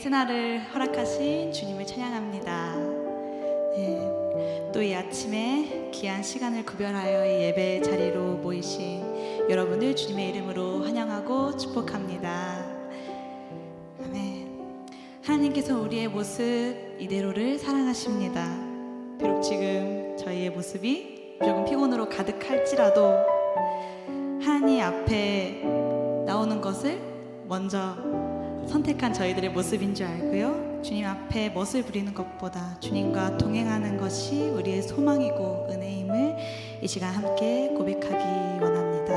새날을 허락하신 주님을 찬양합니다. 네, 또 이 아침에 귀한 시간을 구별하여 이 예배 자리로 모이신 여러분을 주님의 이름으로 환영하고 축복합니다. 아멘. 하나님께서 우리의 모습 이대로를 사랑하십니다. 비록 지금 저희의 모습이 조금 피곤으로 가득할지라도 하나님 앞에 나오는 것을 먼저 선택한 저희들의 모습인 줄 알고요, 주님 앞에 멋을 부리는 것보다 주님과 동행하는 것이 우리의 소망이고 은혜임을 이 시간 함께 고백하기 원합니다.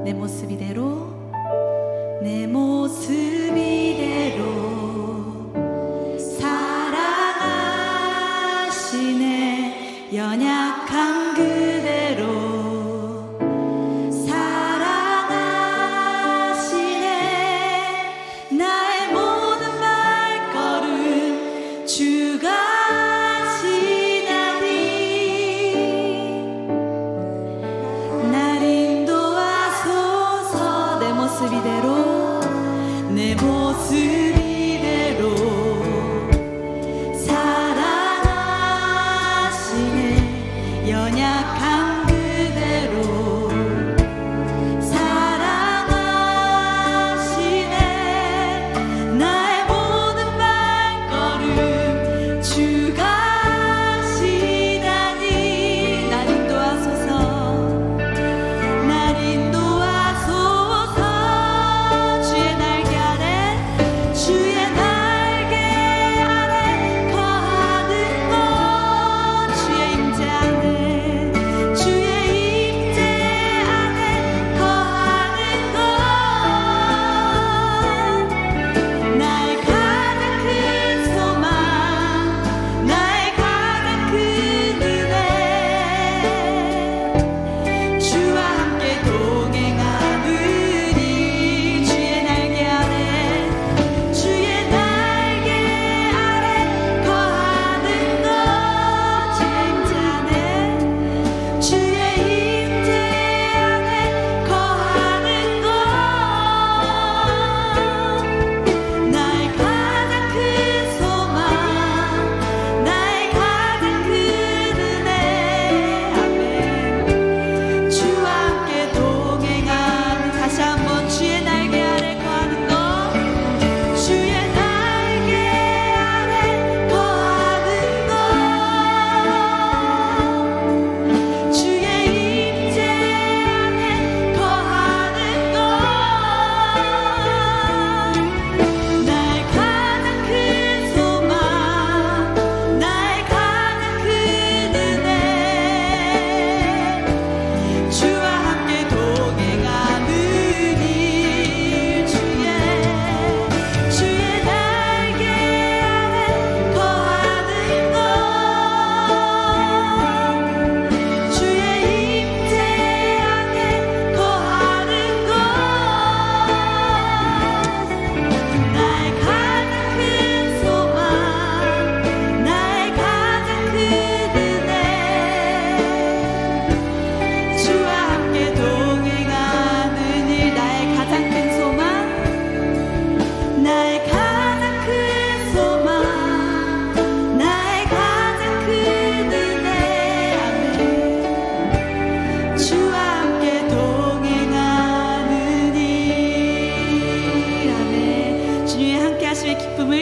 내 모습 이대로, 내 모습 이대로 연약한 그대로 사랑하시네. 나의 모든 발걸음 주가 하시나니 날 인도하소서. 내 모습 이대로, 내 모습 이대로 연약한 그대로 사랑하시네. 나의 모든 발걸음 주가 하시나니 날 인도하소서. 날 인도하소서. 주의 날개 아래, 주의 날개 아래 거하는 것, 주의 임재 안에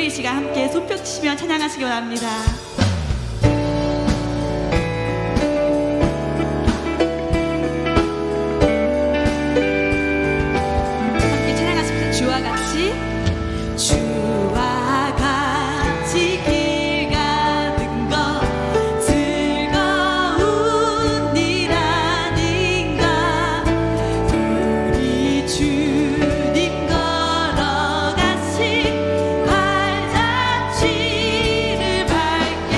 이 시간 함께 손뼉치시며 찬양하시기 원합니다. 함께 찬양하십니다. 주와 같이, 주와 같이 길 가는 것 즐거운 일 아닌가. 우리 주님 걸어가신 발자취를 밟게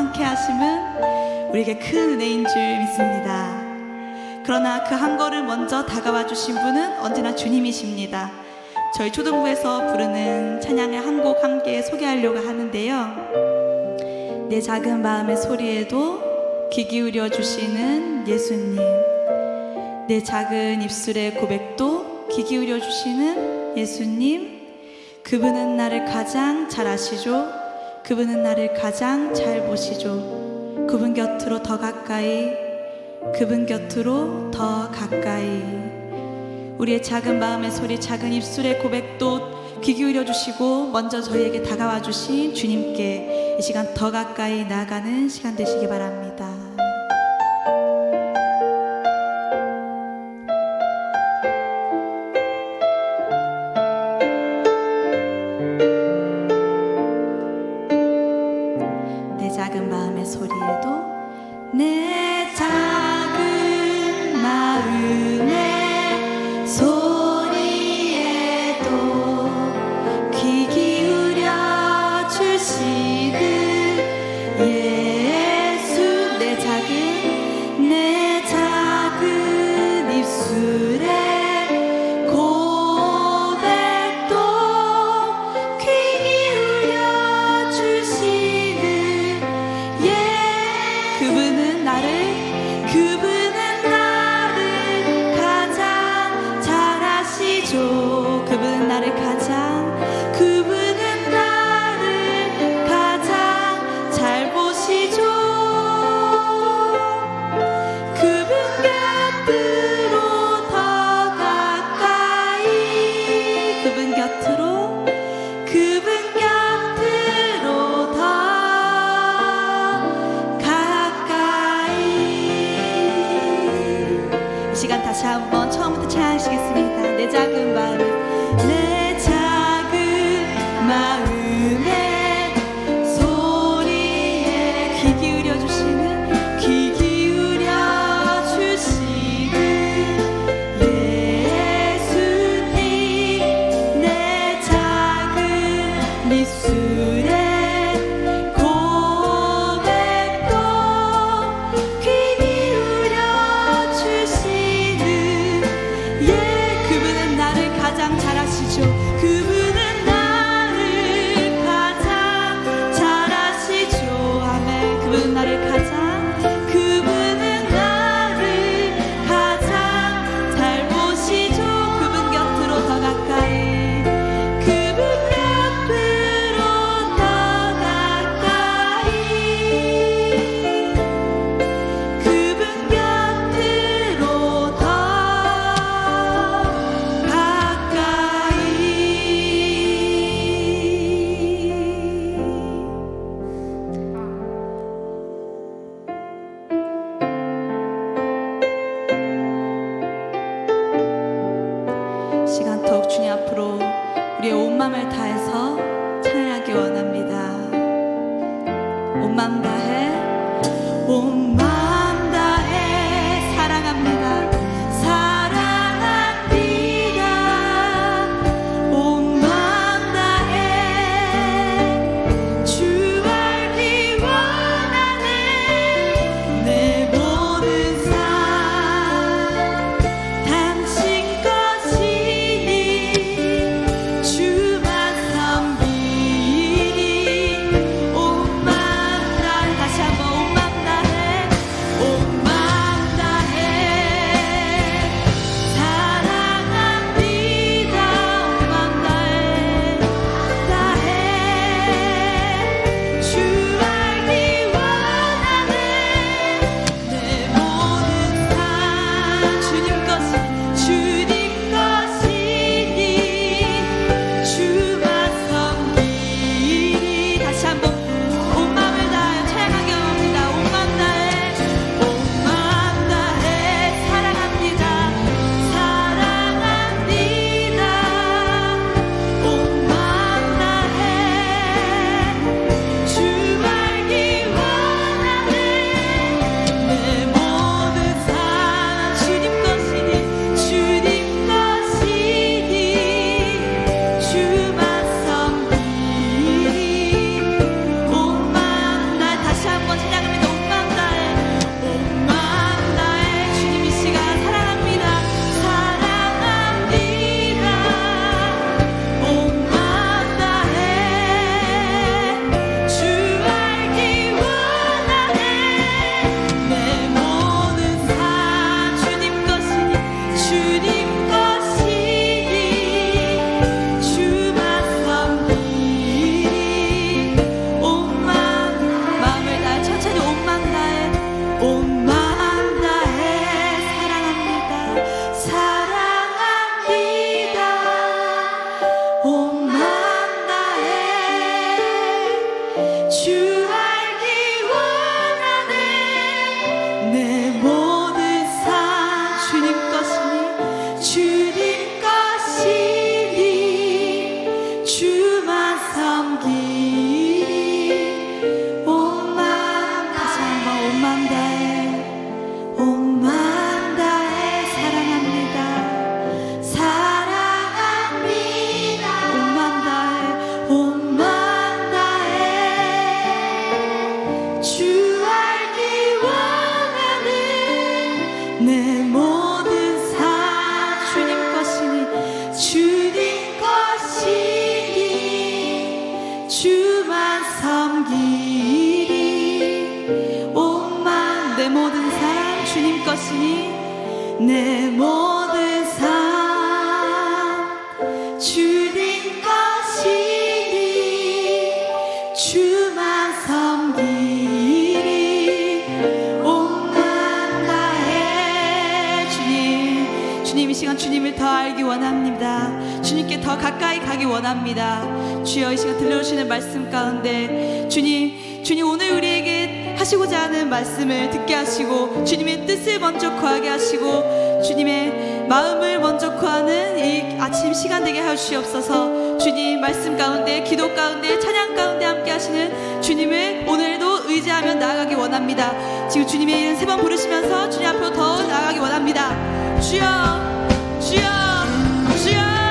함께 하심은 우리에게 큰 은혜인 줄 믿습니다. 그러나 그 한 걸음 먼저 다가와 주신 분은 언제나 주님이십니다. 저희 초등부에서 부르는 찬양의 한 곡 함께 소개하려고 하는데요. 내 작은 마음의 소리에도 귀 기울여 주시는 예수님, 내 작은 입술의 고백도 귀 기울여 주시는 예수님, 그분은 나를 가장 잘 아시죠? 그분은 나를 가장 잘 보시죠. 그분 곁으로 더 가까이, 그분 곁으로 더 가까이. 우리의 작은 마음의 소리, 작은 입술의 고백도 귀 기울여 주시고 먼저 저희에게 다가와 주신 주님께 이 시간 더 가까이 나아가는 시간 되시기 바랍니다. 내 작은 마음의 소리에도, 내 작은 마음의 소리에도 귀 기울여 주시는 예수, 내 작은 입술에 고백도 귀 기울여 주시는 그분은 나를 가장 잘 아시죠. 그분은 나를 가장 잘 보시죠. 그분 곁으로 더 가까이, 그분 곁으로 더 가까이. 이 시간 다시 한번 처음부터 찬양하시겠습니다. 내 작은 마음의 소리에 귀 기울여 주시는 예수님, 내 작은 입술에 고백도 귀 기울여 주시는 그분은 나를 가장 잘 아시죠. 그분은 나를 가장 잘 아시죠. 아멘. 그분은 나를 가장 잘 보시죠. 그분 곁으로 더 가까이, 그분 곁으로 더 가까이, 그분 곁으로 더 가까이. 시간 더욱 주님 앞으로 우리의 온 마음을 다해서 찬양하기 원합니다. 온 마음 다해, 온 마음 다해 사랑합니다. 사랑합니다. 온 마음 다해 주 알기 원하는 내 모든 삶, 당신 것이니 주만 섬기니. 온 마음 다해, 다시 한번 온 마음 다해 것이니 내 모든 삶 주님 것이니 주만 섬기리 온맘 다해. 주님 이 시간 주님을 더 알기 원합니다. 주님께 더 가까이 가기 원합니다. 주여 이 시간 들려주시는 말씀 가운데 주님 오늘 우리에게 하시고자 하는 말씀을 듣게 하시고 주님의 뜻을 먼저 구하게 하시고 주님의 마음을 먼저 구하는 이 아침 시간 되게 하여 주시옵소서. 주님 말씀 가운데 기도 가운데 찬양 가운데 함께 하시는 주님을 오늘도 의지하며 나아가기 원합니다. 지금 주님의 이름 3번 부르시면서 주님 앞으로 더 나아가기 원합니다. 주여 주여 주여.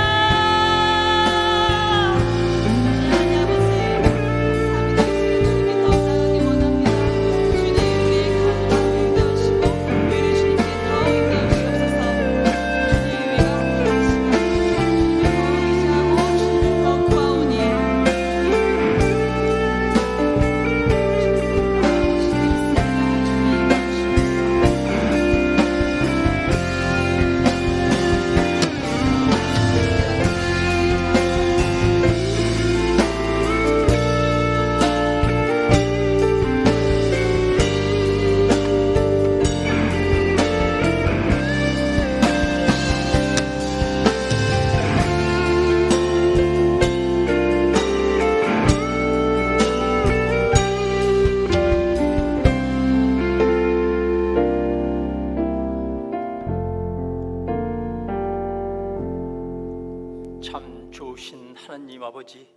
참 좋으신 하나님 아버지,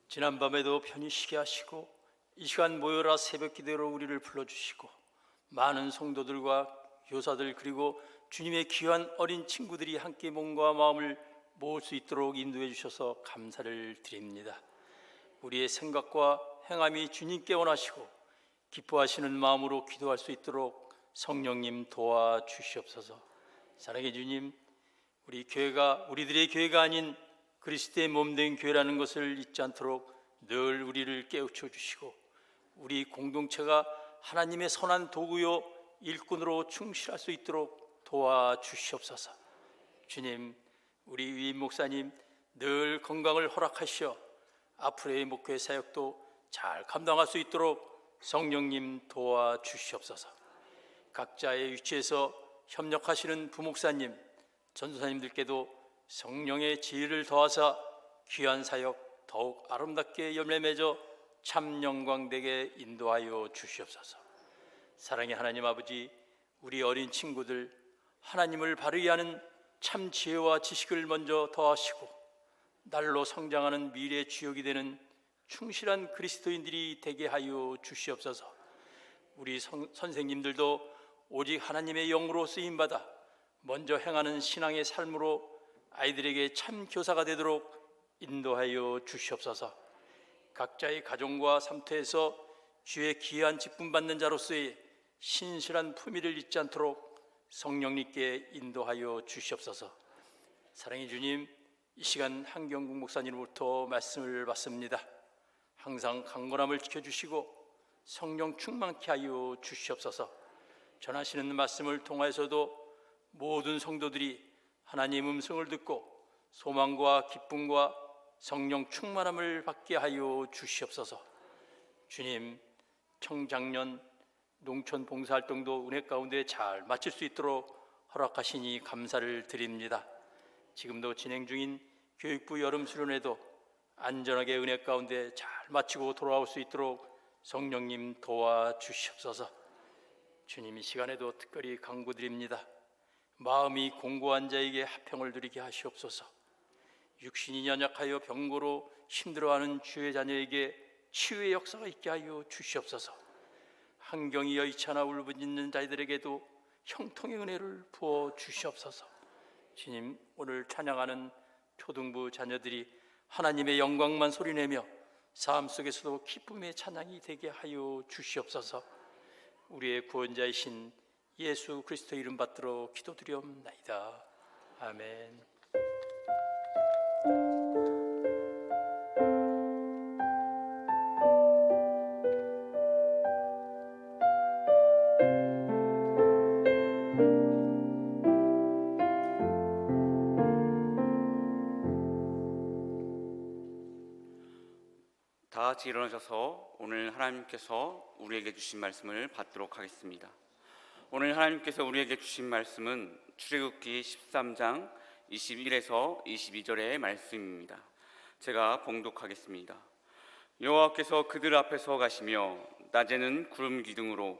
지난밤에도 편히 쉬게 하시고 이 시간 모여라 새벽 기도로 우리를 불러주시고 많은 성도들과 교사들 그리고 주님의 귀한 어린 친구들이 함께 몸과 마음을 모을 수 있도록 인도해 주셔서 감사를 드립니다. 우리의 생각과 행함이 주님께 원하시고 기뻐하시는 마음으로 기도할 수 있도록 성령님 도와주시옵소서. 사랑의 주님, 우리 교회가 우리들의 교회가 아닌 그리스도의 몸된 교회라는 것을 잊지 않도록 늘 우리를 깨우쳐 주시고 우리 공동체가 하나님의 선한 도구요 일꾼으로 충실할 수 있도록 도와주시옵소서. 주님, 우리 위임 목사님 늘 건강을 허락하시어 앞으로의 목회 사역도 잘 감당할 수 있도록 성령님 도와주시옵소서. 각자의 위치에서 협력하시는 부목사님, 전도사님들께도 성령의 지혜를 더하사 귀한 사역 더욱 아름답게 열매 맺어 참 영광되게 인도하여 주시옵소서. 사랑의 하나님 아버지, 우리 어린 친구들 하나님을 바르게 하는 참 지혜와 지식을 먼저 더하시고 날로 성장하는 미래 주역이 되는 충실한 그리스도인들이 되게 하여 주시옵소서. 우리 선생님들도 오직 하나님의 영으로 쓰임받아 먼저 행하는 신앙의 삶으로 아이들에게 참 교사가 되도록 인도하여 주시옵소서. 각자의 가정과 삶터에서 주의 귀한 직분 받는 자로서의 신실한 품위를 잊지 않도록 성령님께 인도하여 주시옵소서. 사랑의 주님, 이 시간 한경국 목사님으로부터 말씀을 받습니다. 항상 강건함을 지켜주시고 성령 충만케 하여 주시옵소서. 전하시는 말씀을 통하여서도 모든 성도들이 하나님 음성을 듣고 소망과 기쁨과 성령 충만함을 받게 하여 주시옵소서. 주님, 청장년 농촌 봉사활동도 은혜 가운데 잘 마칠 수 있도록 허락하시니 감사를 드립니다. 지금도 진행 중인 교육부 여름 수련회도 안전하게 은혜 가운데 잘 마치고 돌아올 수 있도록 성령님 도와주시옵소서. 주님, 이 시간에도 특별히 간구드립니다. 마음이 공고한 자에게 화평을 누리게 하시옵소서. 육신이 연약하여 병고로 힘들어하는 주의 자녀에게 치유의 역사가 있게 하여 주시옵소서. 환경이 여의치 않아 울부짖는 자들에게도 형통의 은혜를 부어 주시옵소서. 주님, 오늘 찬양하는 초등부 자녀들이 하나님의 영광만 소리내며 삶 속에서도 기쁨의 찬양이 되게 하여 주시옵소서. 우리의 구원자이신 예수 그리스도 이름 받들어 기도드리옵나이다. 아멘. 다 같이 일어나셔서 오늘 하나님께서 우리에게 주신 말씀을 받도록 하겠습니다. 오늘 하나님께서 우리에게 주신 말씀은 출애굽기 13장 21에서 22절의 말씀입니다. 제가 봉독하겠습니다. 여호와께서 그들 앞에서 가시며 낮에는 구름 기둥으로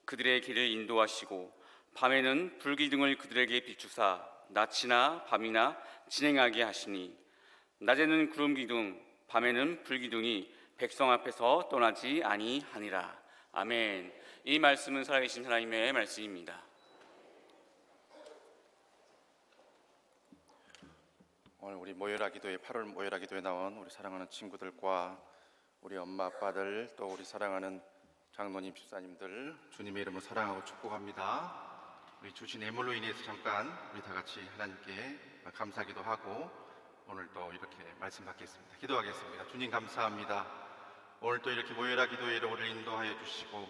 그들의 길을 인도하시고 밤에는 불 기둥을 그들에게 비추사 낮이나 밤이나 진행하게 하시니 낮에는 구름 기둥 밤에는 불 기둥이 백성 앞에서 떠나지 아니하니라. 아멘. 이 말씀은 살아계신 하나님의 말씀입니다. 오늘 우리 모여라 기도회 8월 모여라 기도에 나온 우리 사랑하는 친구들과 우리 엄마 아빠들 또 우리 사랑하는 장로님 집사님들 주님의 이름으로 사랑하고 축복합니다. 우리 주신 예물로 인해서 잠깐 우리 다 같이 하나님께 감사기도 하고 오늘 또 이렇게 말씀 받겠습니다. 기도하겠습니다. 주님 감사합니다. 오늘 또 이렇게 모여라 기도회로 우리를 인도하여 주시고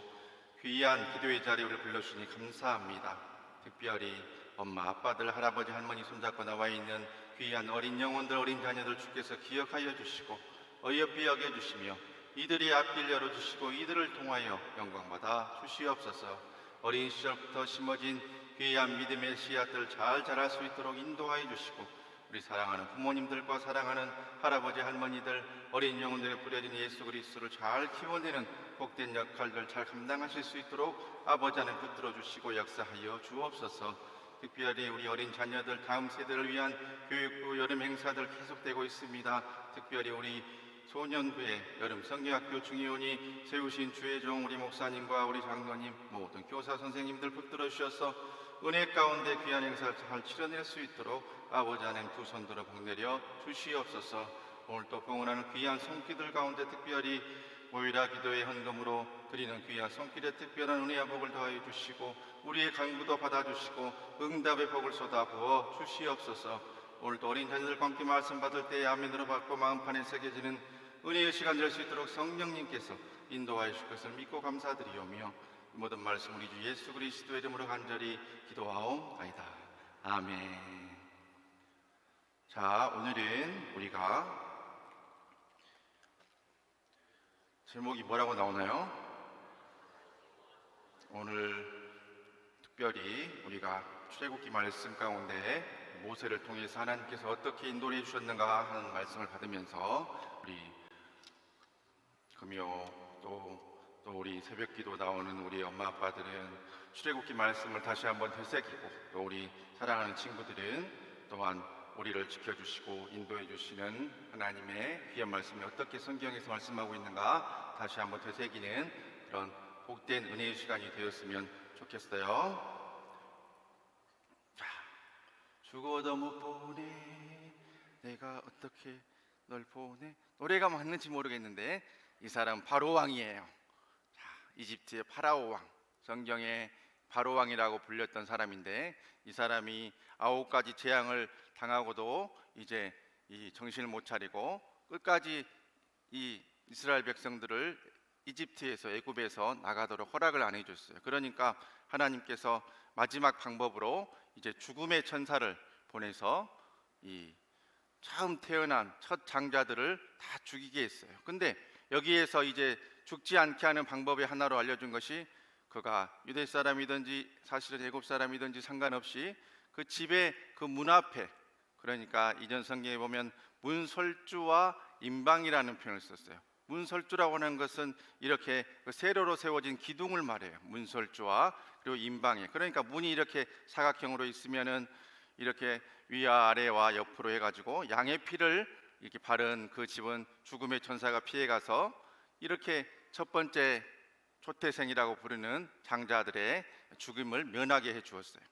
귀한 기도의 자리에 우리를 불러주시니 감사합니다. 특별히 엄마 아빠들 할아버지 할머니 손잡고 나와 있는 귀한 어린 영혼들 어린 자녀들 주께서 기억하여 주시고 어여삐 여겨주시며 이들의 앞길 열어주시고 이들을 통하여 영광받아 주시옵소서. 어린 시절부터 심어진 귀한 믿음의 씨앗들 잘 자랄 수 있도록 인도하여 주시고 우리 사랑하는 부모님들과 사랑하는 할아버지 할머니들 어린 영혼들에 뿌려진 예수 그리스도를 잘 키워내는 복된 역할들 잘 감당하실 수 있도록 아버지 하나님 붙들어 주시고 역사하여 주옵소서. 특별히 우리 어린 자녀들 다음 세대를 위한 교육부 여름 행사들 계속되고 있습니다. 특별히 우리 소년부의 여름 성경학교 중의원이 세우신 주의 종 우리 목사님과 우리 장로님 모든 교사 선생님들 붙들어 주셔서 은혜 가운데 귀한 행사를 잘 치러낼 수 있도록 아버지 하나님 두 손 들어 복내려 주시옵소서. 오늘 또 봉헌하는 귀한 손길들 가운데 특별히 모이라 기도의 헌금으로 드리는 귀한 손길에 특별한 은혜와 복을 더하여 주시고 우리의 간구도 받아주시고 응답의 복을 쏟아부어 주시옵소서. 오늘도 어린 자녀들과 함께 말씀 받을 때에 아멘으로 받고 마음판에 새겨지는 은혜의 시간 될 수 있도록 성령님께서 인도하여 주실 것을 믿고 감사드리오며 모든 말씀 우리 주 예수 그리스도의 이름으로 간절히 기도하옵나이다. 아멘. 자, 오늘은 우리가 제목이 뭐라고 나오나요? 오늘 특별히 우리가 출애굽기 말씀 가운데 모세를 통해서 하나님께서 어떻게 인도해 주셨는가 하는 말씀을 받으면서 우리 금요 또 우리 새벽기도 나오는 우리 엄마 아빠들은 출애굽기 말씀을 다시 한번 되새기고 또 우리 사랑하는 친구들은 또한 우리를 지켜주시고 인도해 주시는 하나님의 귀한 말씀이 어떻게 성경에서 말씀하고 있는가 다시 한번 되새기는 그런 복된 은혜의 시간이 되었으면 좋겠어요. 자, 죽어도 못 보내 내가 어떻게 널 보내. 노래가 맞는지 모르겠는데 이 사람 바로 왕이에요. 자, 이집트의 파라오 왕, 성경에 바로 왕이라고 불렸던 사람인데 이 사람이 9가지 재앙을 당하고도 이제 이 정신을 못 차리고 끝까지 이 이스라엘 백성들을 이집트에서 애굽에서 나가도록 허락을 안 해줬어요. 그러니까 하나님께서 마지막 방법으로 이제 죽음의 천사를 보내서 이 처음 태어난 첫 장자들을 다 죽이게 했어요. 근데 여기에서 이제 죽지 않게 하는 방법의 하나로 알려준 것이 그가 유대 사람이든지 사실은 애굽 사람이든지 상관없이 그 집의 그 문 앞에, 그러니까 이전 성경에 보면 문설주와 임방이라는 표현을 썼어요. 문설주라고 하는 것은 이렇게 그 세로로 세워진 기둥을 말해요. 문설주와 그리고 임방에. 그러니까 문이 이렇게 사각형으로 있으면은 이렇게 위아래와 옆으로 해가지고 양의 피를 이렇게 바른 그 집은 죽음의 천사가 피해가서 이렇게 첫 번째 초태생이라고 부르는 장자들의 죽음을 면하게 해 주었어요.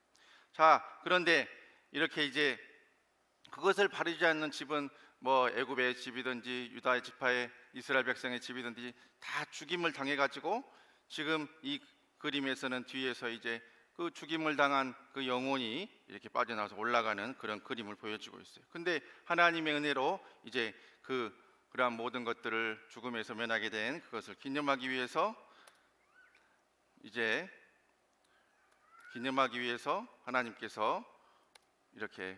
자, 그런데 이렇게 이제 그것을 바르지 않는 집은 뭐 애굽의 집이든지 유다의 지파의 이스라엘 백성의 집이든지 다 죽임을 당해가지고 지금 이 그림에서는 뒤에서 이제 그 죽임을 당한 그 영혼이 이렇게 빠져나와서 올라가는 그런 그림을 보여주고 있어요. 근데 하나님의 은혜로 이제 그러한 모든 것들을 죽음에서 면하게 된 그것을 기념하기 위해서 하나님께서 이렇게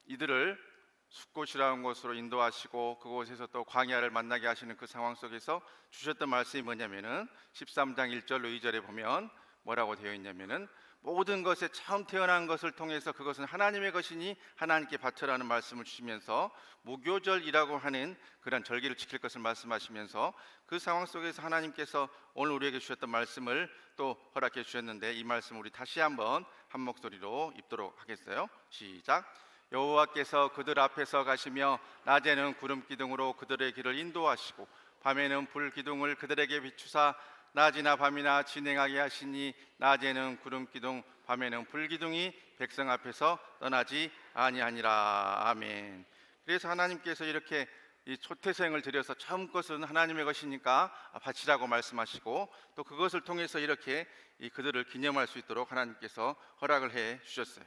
이들을 숫곳이라는 곳으로 인도하시고 그곳에서 또 광야를 만나게 하시는 그 상황 속에서 주셨던 말씀이 뭐냐면은 13장 1절로 2절에 보면 뭐라고 되어 있냐면은 모든 것에 처음 태어난 것을 통해서 그것은 하나님의 것이니 하나님께 바쳐라는 말씀을 주시면서 무교절이라고 하는 그런 절기를 지킬 것을 말씀하시면서 그 상황 속에서 하나님께서 오늘 우리에게 주셨던 말씀을 또 허락해 주셨는데, 이 말씀 우리 다시 한번 한 목소리로 읽도록 하겠어요. 시작. 여호와께서 그들 앞에서 가시며 낮에는 구름 기둥으로 그들의 길을 인도하시고 밤에는 불 기둥을 그들에게 비추사 낮이나 밤이나 진행하게 하시니 낮에는 구름 기둥 밤에는 불 기둥이 백성 앞에서 떠나지 아니하니라. 아멘. 그래서 하나님께서 이렇게 이 초태생을 드려서 처음 것은 하나님의 것이니까 바치라고 말씀하시고 또 그것을 통해서 이렇게 그들을 기념할 수 있도록 하나님께서 허락을 해 주셨어요.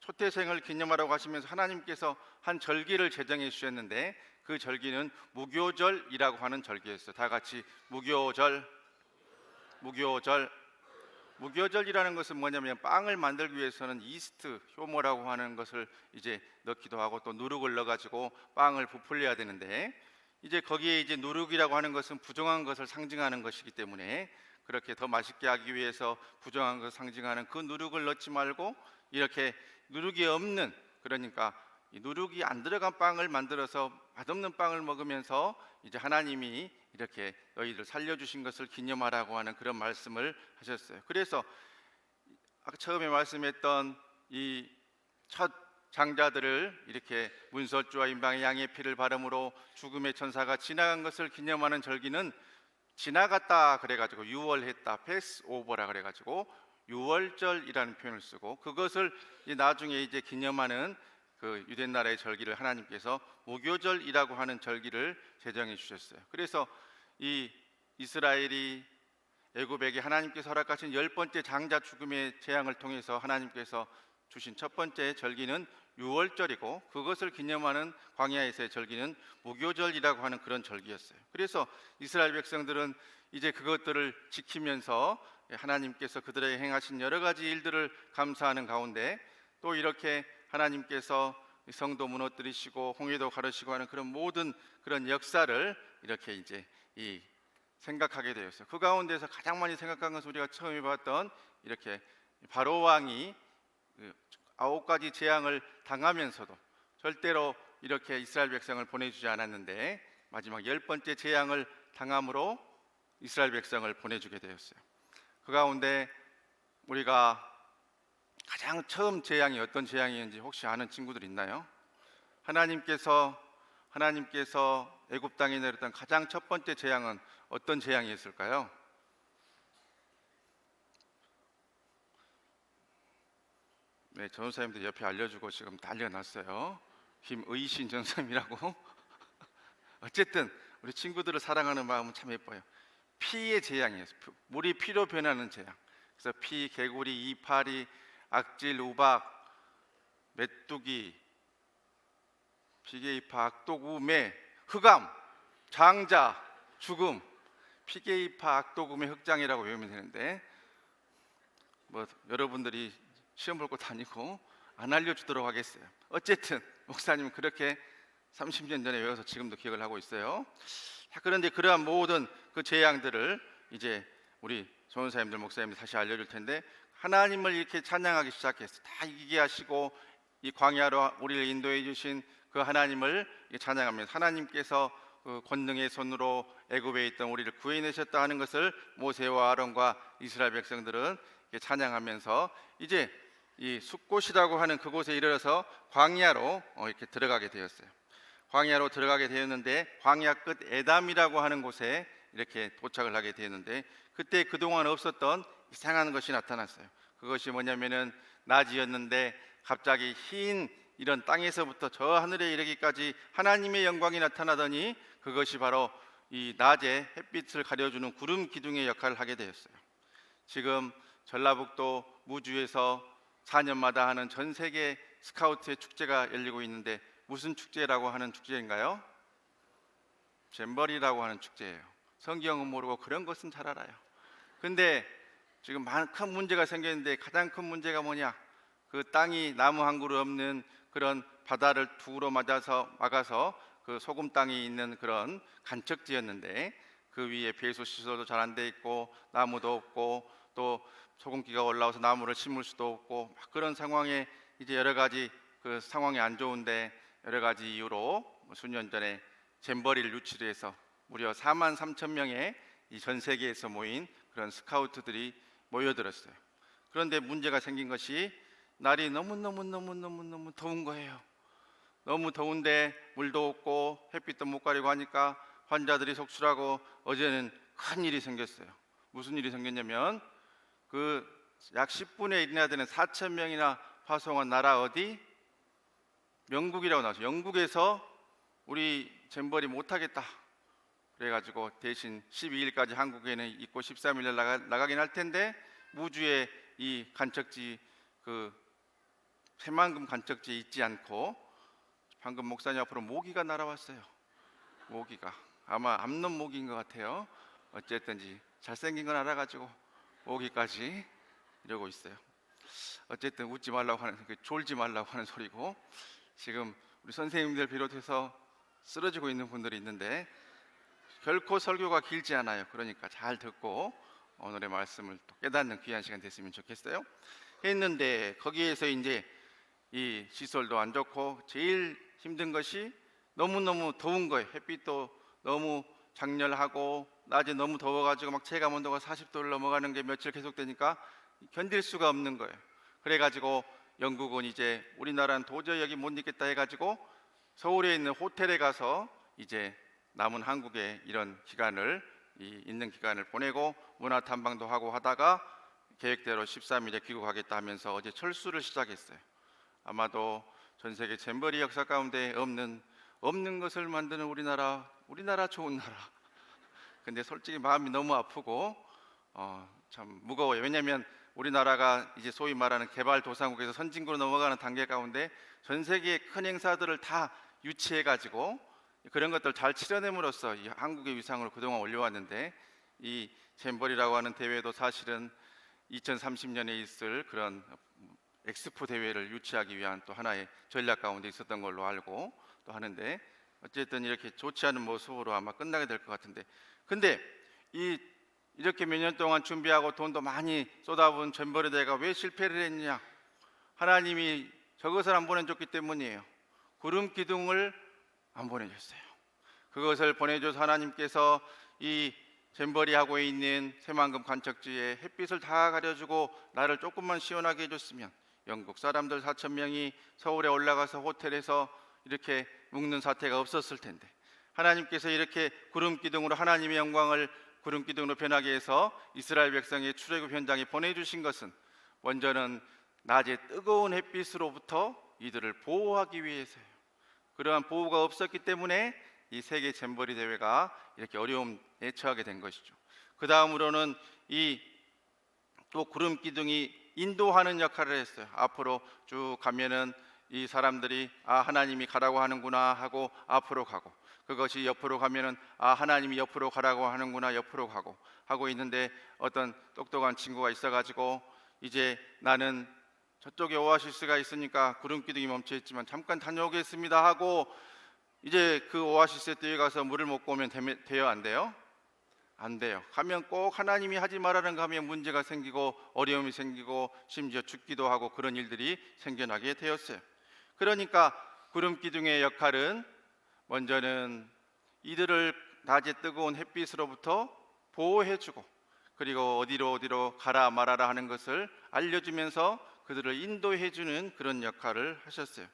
초태생을 기념하라고 하시면서 하나님께서 한 절기를 제정해 주셨는데 그 절기는 무교절이라고 하는 절기였어요. 다 같이 무교절. 무교절이라는 것은 뭐냐면 빵을 만들기 위해서는 이스트, 효모라고 하는 것을 이제 넣기도 하고 또 누룩을 넣어가지고 빵을 부풀려야 되는데, 이제 거기에 이제 누룩이라고 하는 것은 부정한 것을 상징하는 것이기 때문에 그렇게 더 맛있게 하기 위해서 부정한 것을 상징하는 그 누룩을 넣지 말고 이렇게 누룩이 없는, 그러니까 이 누룩이 안 들어간 빵을 만들어서 맛없는 빵을 먹으면서 이제 하나님이 이렇게 너희들 살려주신 것을 기념하라고 하는 그런 말씀을 하셨어요. 그래서 아까 처음에 말씀했던 이 첫 장자들을 이렇게 문설주와 임방의 양의 피를 바름으로 죽음의 천사가 지나간 것을 기념하는 절기는 지나갔다 그래가지고 유월했다, 패스오버라 그래가지고 유월절이라는 표현을 쓰고, 그것을 나중에 이제 기념하는 그 유대 나라의 절기를 하나님께서 무교절이라고 하는 절기를 제정해 주셨어요. 그래서 이 이스라엘이 애굽에게 하나님께서 허락하신 10번째 장자 죽음의 재앙을 통해서 하나님께서 주신 첫 번째 절기는 유월절이고, 그것을 기념하는 광야에서의 절기는 무교절이라고 하는 그런 절기였어요. 그래서 이스라엘 백성들은 이제 그것들을 지키면서 하나님께서 그들에게 행하신 여러 가지 일들을 감사하는 가운데 또 이렇게 하나님께서 성도 무너뜨리시고 홍해도 가르시고 하는 그런 모든 그런 역사를 이렇게 이제 생각하게 되었어요. 그 가운데서 가장 많이 생각한 것은 우리가 처음에 봤던 이렇게 바로 왕이 9가지 재앙을 당하면서도 절대로 이렇게 이스라엘 백성을 보내주지 않았는데 마지막 10번째 재앙을 당함으로 이스라엘 백성을 보내주게 되었어요. 그 가운데 우리가 가장 처음 재앙이 어떤 재앙이었는지 혹시 아는 친구들 있나요? 하나님께서 애굽 땅에 내렸던 가장 첫 번째 재앙은 어떤 재앙이었을까요? 네, 전도사님들 옆에 알려주고 지금 난리났어요. 김의신 전사님이라고. 어쨌든 우리 친구들을 사랑하는 마음은 참 예뻐요. 피의 재앙이에요. 물이 피로 변하는 재앙. 그래서 피, 개구리, 이파리, 악질, 우박, 메뚜기, 피게이파, 악독, 우매, 흑암, 장자, 죽음. 피게이파, 악독, 우매, 흑장이라고 외우면 되는데 뭐 여러분들이 시험 볼 것도 아니고 안 알려주도록 하겠어요. 어쨌든 목사님은 그렇게 30년 전에 외워서 지금도 기억을 하고 있어요. 자, 그런데 그러한 모든 그 재앙들을 이제 우리 전도사님들, 목사님들 다시 알려줄 텐데, 하나님을 이렇게 찬양하기 시작했어요. 다 이기게 하시고 이 광야로 우리를 인도해 주신 그 하나님을 찬양하면서 하나님께서 그 권능의 손으로 애굽에 있던 우리를 구해내셨다 하는 것을 모세와 아론과 이스라엘 백성들은 찬양하면서 이제 이 숫곳이라고 하는 그곳에 이르러서 광야로 이렇게 들어가게 되었어요. 광야로 들어가게 되었는데 광야 끝 에담이라고 하는 곳에 이렇게 도착을 하게 되었는데, 그때 그동안 없었던 이상한 것이 나타났어요. 그것이 뭐냐면은 낮이었는데 갑자기 흰 이런 땅에서부터 저 하늘에 이르기까지 하나님의 영광이 나타나더니 그것이 바로 이 낮에 햇빛을 가려주는 구름 기둥의 역할을 하게 되었어요. 지금 전라북도 무주에서 4년마다 하는 전 세계 스카우트의 축제가 열리고 있는데 무슨 축제라고 하는 축제인가요? 잼버리라고 하는 축제예요. 성경은 모르고 그런 것은 잘 알아요. 근데 지금 큰 문제가 생겼는데 가장 큰 문제가 뭐냐? 그 땅이 나무 한 그루 없는 그런 바다를 두로 막아서 그 소금 땅이 있는 그런 간척지였는데, 그 위에 배수 시설도 잘 안 돼 있고 나무도 없고 또 소금기가 올라와서 나무를 심을 수도 없고 막 그런 상황에 이제 여러 가지 그 상황이 안 좋은데, 여러 가지 이유로 수년 전에 잼버리를 유치를 해서 무려 4만 3천 명의 이 전 세계에서 모인 그런 스카우트들이 모여들었어요. 그런데 문제가 생긴 것이 날이 너무 더운 거예요. 너무 더운데 물도 없고 햇빛도 못 가리고 하니까 환자들이 속출하고 어제는 큰 일이 생겼어요. 무슨 일이 생겼냐면 그 약 10분의 1이나 되는 4천 명이나 파송한 나라 어디? 영국이라고 나왔어요. 영국에서 우리 잼버리 못하겠다 그래가지고 대신 12일까지 한국에는 있고 13일날 나가긴 할 텐데, 무주에 이 간척지 그 새만금 간척지에 있지 않고 방금 목사님 앞으로 모기가 날아왔어요. 모기가 아마 암놈 모기인 것 같아요. 어쨌든지 잘생긴 건 알아가지고 모기까지 이러고 있어요. 어쨌든 웃지 말라고 하는, 졸지 말라고 하는 소리고, 지금 우리 선생님들 비롯해서 쓰러지고 있는 분들이 있는데 결코 설교가 길지 않아요. 그러니까 잘 듣고 오늘의 말씀을 또 깨닫는 귀한 시간 됐으면 좋겠어요. 했는데 거기에서 이제 이 시설도 안 좋고 제일 힘든 것이 너무너무 더운 거예요. 햇빛도 너무 장렬하고 낮에 너무 더워가지고 막 체감 온도가 40도를 넘어가는 게 며칠 계속되니까 견딜 수가 없는 거예요. 그래가지고 영국은 이제 우리나라는 도저히 여기 못 있겠다 해가지고 서울에 있는 호텔에 가서 이제 남은 한국에 이런 기간을 있는 기간을 보내고 문화 탐방도 하고 하다가 계획대로 13일에 귀국하겠다 하면서 어제 철수를 시작했어요. 아마도 전 세계 잼버리 역사 가운데 없는 것을 만드는 우리나라 좋은 나라. 근데 솔직히 마음이 너무 아프고 참 무거워요. 왜냐하면 우리나라가 이제 소위 말하는 개발도상국에서 선진국으로 넘어가는 단계 가운데 전 세계의 큰 행사들을 다 유치해가지고 그런 것들 잘 치러냄으로써 이 한국의 위상을 그동안 올려왔는데, 이 잼버리라고 하는 대회도 사실은 2030년에 있을 그런 엑스포 대회를 유치하기 위한 또 하나의 전략 가운데 있었던 걸로 알고 또 하는데, 어쨌든 이렇게 좋지 않은 모습으로 아마 끝나게 될 것 같은데, 근데 이렇게 몇 년 동안 준비하고 돈도 많이 쏟아부은 잼버리 대회가 왜 실패를 했냐? 하나님이 저것을 안 보내줬기 때문이에요. 구름 기둥을 안 보내줬어요. 그것을 보내줘서 하나님께서 이 잼버리 하고 있는 새만금 간척지에 햇빛을 다 가려주고 나를 조금만 시원하게 해줬으면 영국 사람들 4천 명이 서울에 올라가서 호텔에서 이렇게 묵는 사태가 없었을 텐데, 하나님께서 이렇게 구름 기둥으로 하나님의 영광을 구름 기둥으로 변하게 해서 이스라엘 백성의 출애굽 현장에 보내주신 것은 먼저는 낮에 뜨거운 햇빛으로부터 이들을 보호하기 위해서예요. 그러한 보호가 없었기 때문에 이 세계 잼버리 대회가 이렇게 어려움에 처하게 된 것이죠. 그 다음으로는 이 또 구름 기둥이 인도하는 역할을 했어요. 앞으로 쭉 가면은 이 사람들이 하나님이 가라고 하는구나 하고 앞으로 가고, 그것이 옆으로 가면은 하나님이 옆으로 가라고 하는구나 옆으로 가고 하고 있는데, 어떤 똑똑한 친구가 있어가지고 이제 나는 저쪽에 오아시스가 있으니까 구름 기둥이 멈춰 있지만 잠깐 다녀오겠습니다 하고 이제 그 오아시스에 뛰어가서 물을 먹고 오면 돼요, 안 돼요? 안 돼요. 가면 꼭 하나님이 하지 말라는 거 하면 문제가 생기고 어려움이 생기고 심지어 죽기도 하고 그런 일들이 생겨나게 되었어요. 그러니까 구름 기둥의 역할은 먼저는 이들을 낮에 뜨거운 햇빛으로부터 보호해주고, 그리고 어디로 가라 말아라 하는 것을 알려주면서 그들을 인도해주는 그런 역할을 하셨어요.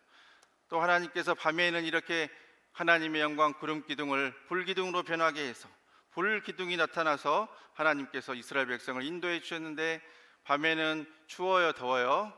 또 하나님께서 밤에는 이렇게 하나님의 영광 구름 기둥을 불 기둥으로 변하게 해서 불 기둥이 나타나서 하나님께서 이스라엘 백성을 인도해 주셨는데, 밤에는 추워요, 더워요?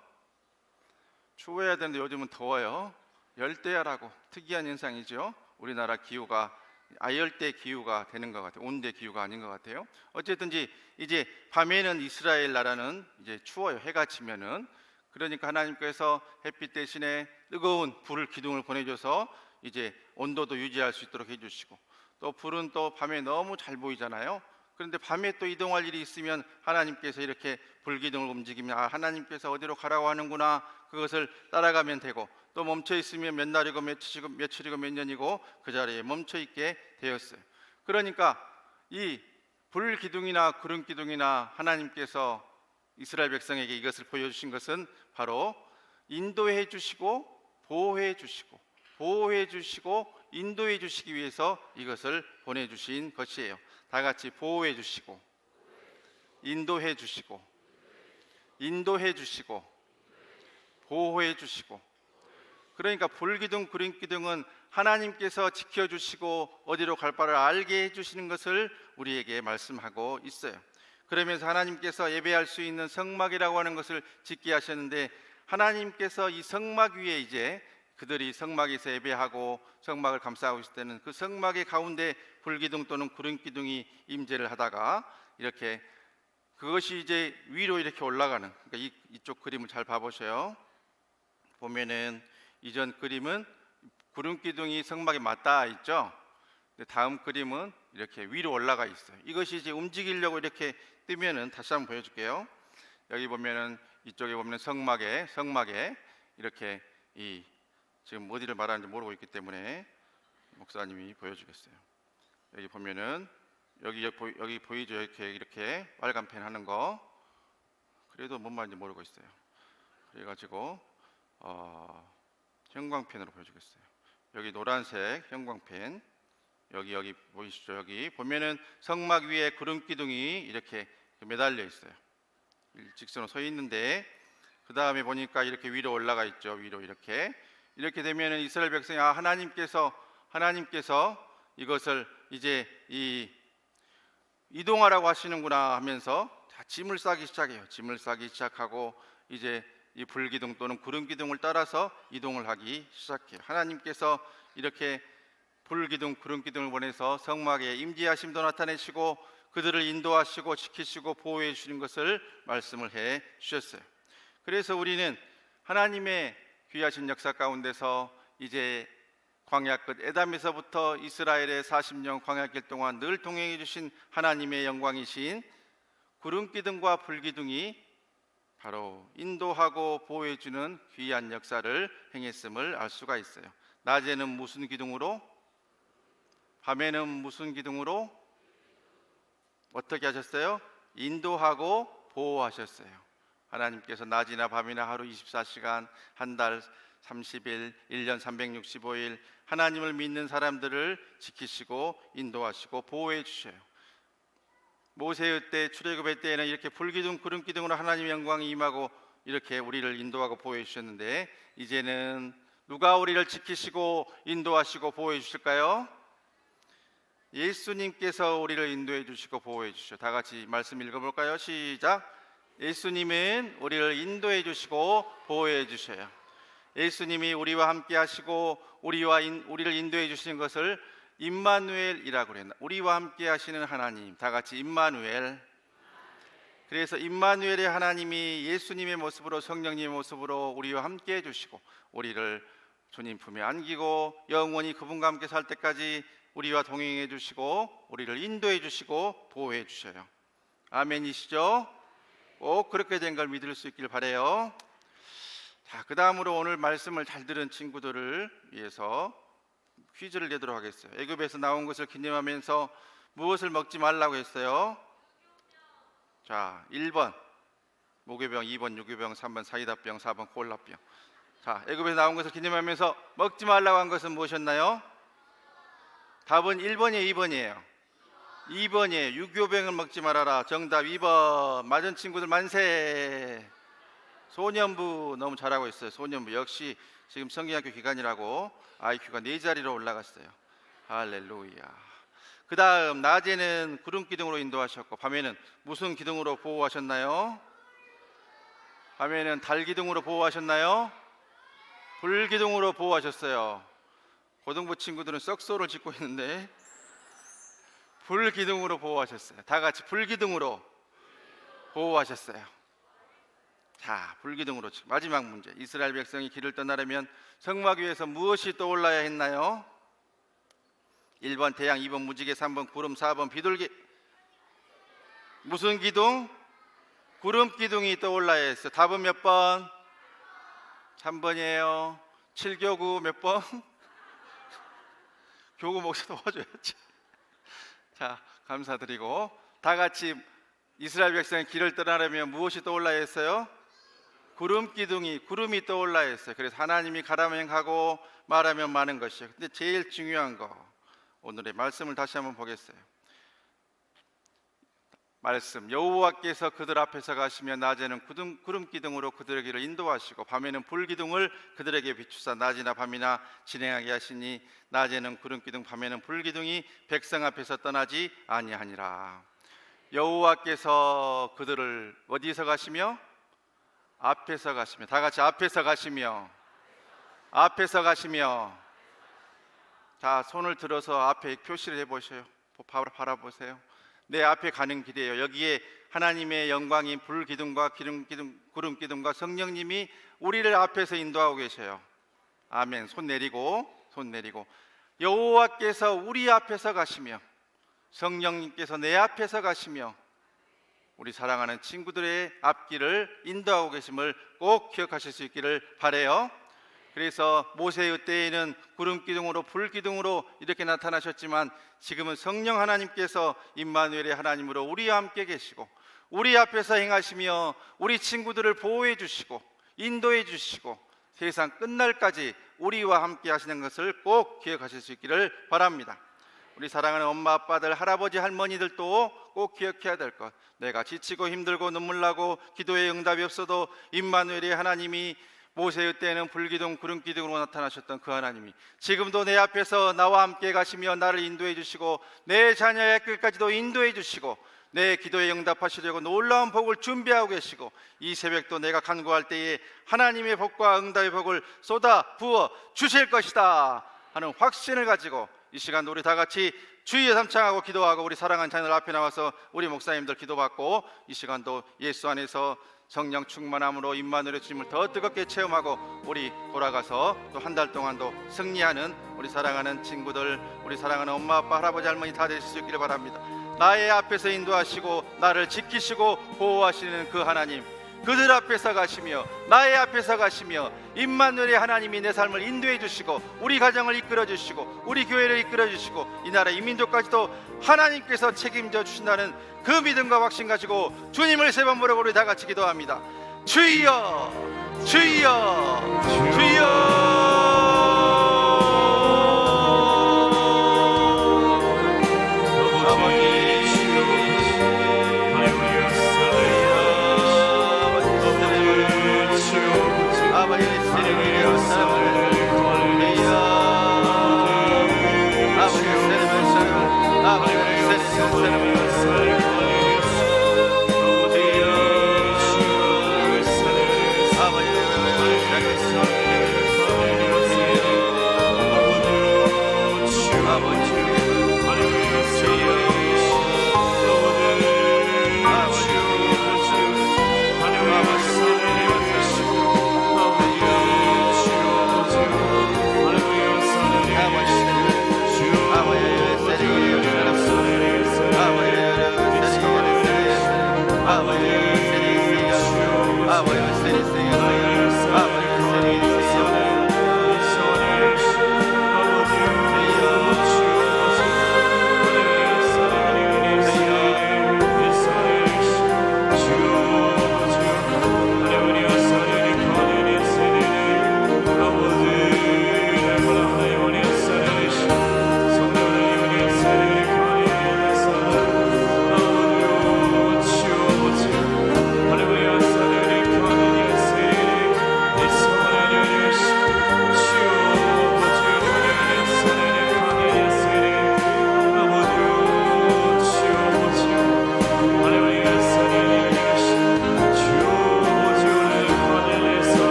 추워야 되는데 요즘은 더워요. 열대야라고 특이한 현상이죠. 우리나라 기후가 아열대 기후가 되는 것 같아요. 온대 기후가 아닌 것 같아요. 어쨌든지 이제 밤에는 이스라엘 나라는 이제 추워요, 해가 지면은. 그러니까 하나님께서 햇빛 대신에 뜨거운 불 기둥을 보내줘서 이제 온도도 유지할 수 있도록 해주시고, 또 불은 또 밤에 너무 잘 보이잖아요. 그런데 밤에 또 이동할 일이 있으면 하나님께서 이렇게 불기둥을 움직이면 하나님께서 어디로 가라고 하는구나, 그것을 따라가면 되고, 또 멈춰 있으면 몇 날이고 며칠이고 몇 년이고 그 자리에 멈춰 있게 되었어요. 그러니까 이 불기둥이나 구름기둥이나 하나님께서 이스라엘 백성에게 이것을 보여주신 것은 바로 인도해 주시고 보호해 주시고 인도해 주시기 위해서 이것을 보내주신 것이에요. 다 같이 보호해 주시고 인도해 주시고 보호해 주시고. 그러니까 불기둥 구름기둥은 하나님께서 지켜주시고 어디로 갈 바를 알게 해주시는 것을 우리에게 말씀하고 있어요. 그러면서 하나님께서 예배할 수 있는 성막이라고 하는 것을 짓게 하셨는데, 하나님께서 이 성막 위에 이제 그들이 성막에서 예배하고 성막을 감싸고 있을 때는 그 성막의 가운데 불기둥 또는 구름기둥이 임재를 하다가 이렇게 그것이 이제 위로 이렇게 올라가는, 그러니까 이쪽 그림을 잘 봐보세요. 보면은 이전 그림은 구름기둥이 성막에 맞닿아 있죠. 다음 그림은 이렇게 위로 올라가 있어요. 이것이 이제 움직이려고 이렇게 뜨면은, 다시 한번 보여줄게요. 여기 보면은 이쪽에 보면 성막에 이렇게 지금 어디를 말하는지 모르고 있기 때문에 목사님이 보여주겠어요. 여기 보면은 여기 보이죠? 이렇게 빨간 펜 하는 거. 그래도 뭔 말인지 모르고 있어요. 그래가지고 형광펜으로 보여주겠어요. 여기 노란색 형광펜, 여기 보이시죠? 여기 보면은 성막 위에 구름기둥이 이렇게 매달려 있어요. 일직선으로 서 있는데, 그 다음에 보니까 이렇게 위로 올라가 있죠. 위로 이렇게 되면은 이스라엘 백성이 하나님께서 이것을 이제 이동하라고 하시는구나 하면서 짐을 싸기 시작해요. 짐을 싸기 시작하고 이제 이 불기둥 또는 구름기둥을 따라서 이동을 하기 시작해요. 하나님께서 이렇게 불기둥, 구름기둥을 보내서 성막에 임재하심도 나타내시고 그들을 인도하시고 지키시고 보호해 주시는 것을 말씀을 해 주셨어요. 그래서 우리는 하나님의 귀하신 역사 가운데서 이제 광야 끝 에담에서부터 이스라엘의 40년 광야길 동안 늘 동행해 주신 하나님의 영광이신 구름기둥과 불기둥이 바로 인도하고 보호해 주는 귀한 역사를 행했음을 알 수가 있어요. 낮에는 무슨 기둥으로, 밤에는 무슨 기둥으로 어떻게 하셨어요? 인도하고 보호하셨어요. 하나님께서 낮이나 밤이나 하루 24시간, 한 달 30일, 1년 365일 하나님을 믿는 사람들을 지키시고 인도하시고 보호해 주셔요. 모세의 때, 출애굽의 때에는 이렇게 불기둥, 구름기둥으로 하나님의 영광이 임하고 이렇게 우리를 인도하고 보호해 주셨는데, 이제는 누가 우리를 지키시고 인도하시고 보호해 주실까요? 예수님께서 우리를 인도해 주시고 보호해 주시죠. 다 같이 말씀 읽어볼까요? 시작. 예수님은 우리를 인도해 주시고 보호해 주셔요. 예수님이 우리와 함께 하시고 우리를 인도해 주시는 것을 임마누엘이라고 그랬나? 우리와 함께 하시는 하나님. 다 같이 임마누엘. 그래서 임마누엘의 하나님이 예수님의 모습으로, 성령님의 모습으로 우리와 함께 해주시고 우리를 주님 품에 안기고 영원히 그분과 함께 살 때까지 우리와 동행해 주시고 우리를 인도해 주시고 보호해 주셔요. 아멘이시죠? 꼭 그렇게 된 걸 믿을 수 있길 바라요. 자, 그 다음으로 오늘 말씀을 잘 들은 친구들을 위해서 퀴즈를 내도록 하겠어요. 애굽에서 나온 것을 기념하면서 무엇을 먹지 말라고 했어요? 자, 1번 모교병, 2번 유교병, 3번 사이다병, 4번 콜라병. 자, 애굽에서 나온 것을 기념하면서 먹지 말라고 한 것은 무엇이었나요? 답은 1번이에요, 2번이에요? 2번이에요. 유교병을 먹지 말아라. 정답 2번. 맞은 친구들 만세. 소년부 너무 잘하고 있어요. 소년부 역시 지금 성경학교 기간이라고 IQ가 4자리로 올라갔어요. 할렐루야. 그 다음 낮에는 구름기둥으로 인도하셨고 밤에는 무슨 기둥으로 보호하셨나요? 밤에는 달기둥으로 보호하셨나요? 불기둥으로 보호하셨어요. 고등부 친구들은 썩소를 짓고 있는데 불기둥으로 보호하셨어요. 다 같이 불기둥으로 보호하셨어요. 자, 불기둥으로. 마지막 문제. 이스라엘 백성이 길을 떠나려면 성막 위에서 무엇이 떠올라야 했나요? 1번 태양, 2번 무지개, 3번 구름, 4번 비둘기. 무슨 기둥? 구름 기둥이 떠올라야 했어요. 답은 몇 번? 3번이에요. 7교구 몇 번? 교구 목사 도와줘야지. 자, 감사드리고 다 같이 이스라엘 백성의 길을 떠나려면 무엇이 떠올라야 했어요? 구름 기둥이, 구름이 떠올라야 했어요. 그래서 하나님이 가라면 가고 말하면 마는 것이에요. 근데 제일 중요한 거, 오늘의 말씀을 다시 한번 보겠어요. 말씀, 여호와께서 그들 앞에서 가시며 낮에는 구름 기둥으로 그들의 길을 인도하시고 밤에는 불 기둥을 그들에게 비추사 낮이나 밤이나 진행하게 하시니 낮에는 구름 기둥 밤에는 불 기둥이 백성 앞에서 떠나지 아니하니라. 여호와께서 그들을 어디서 가시며? 앞에서 가시며. 다 같이 앞에서 가시며. 앞에서 가시며. 자, 손을 들어서 앞에 표시를 해보세요. 바라보세요. 내 앞에 가는 길이에요. 여기에 하나님의 영광인 불 기둥과 구름 기둥과 성령님이 우리를 앞에서 인도하고 계셔요. 아멘. 손 내리고 여호와께서 우리 앞에서 가시며 성령님께서 내 앞에서 가시며 우리 사랑하는 친구들의 앞길을 인도하고 계심을 꼭 기억하실 수 있기를 바라요. 그래서 모세의 때에는 구름 기둥으로 불 기둥으로 이렇게 나타나셨지만 지금은 성령 하나님께서 임마누엘의 하나님으로 우리와 함께 계시고 우리 앞에서 행하시며 우리 친구들을 보호해 주시고 인도해 주시고 세상 끝날까지 우리와 함께 하시는 것을 꼭 기억하실 수 있기를 바랍니다. 우리 사랑하는 엄마 아빠들 할아버지 할머니들도 꼭 기억해야 될 것, 내가 지치고 힘들고 눈물 나고 기도에 응답이 없어도 임마누엘의 하나님이 모세의 때에는 불기둥 구름 기둥으로 나타나셨던 그 하나님이 지금도 내 앞에서 나와 함께 가시며 나를 인도해 주시고 내 자녀의 끝까지도 인도해 주시고 내 기도에 응답하시려고 놀라운 복을 준비하고 계시고 이 새벽도 내가 간구할 때에 하나님의 복과 응답의 복을 쏟아 부어 주실 것이다 하는 확신을 가지고 이 시간도 우리 다 같이 주의 삼창하고 기도하고 우리 사랑하는 자녀들 앞에 나와서 우리 목사님들 기도받고 이 시간도 예수 안에서 성령 충만함으로 임마누엘의 주님을 더 뜨겁게 체험하고 우리 돌아가서 또 한 달 동안도 승리하는 우리 사랑하는 친구들, 우리 사랑하는 엄마 아빠 할아버지 할머니 다 되실 수 있기를 바랍니다. 나의 앞에서 인도하시고 나를 지키시고 보호하시는 그 하나님, 그들 앞에서 가시며 나의 앞에서 가시며 임마누엘의 하나님이 내 삶을 인도해 주시고 우리 가정을 이끌어 주시고 우리 교회를 이끌어 주시고 이 나라 이민족까지도 하나님께서 책임져 주신다는 그 믿음과 확신 가지고 주님을 세 번 부르고 우리 다 같이 기도합니다. 주여 주여 주여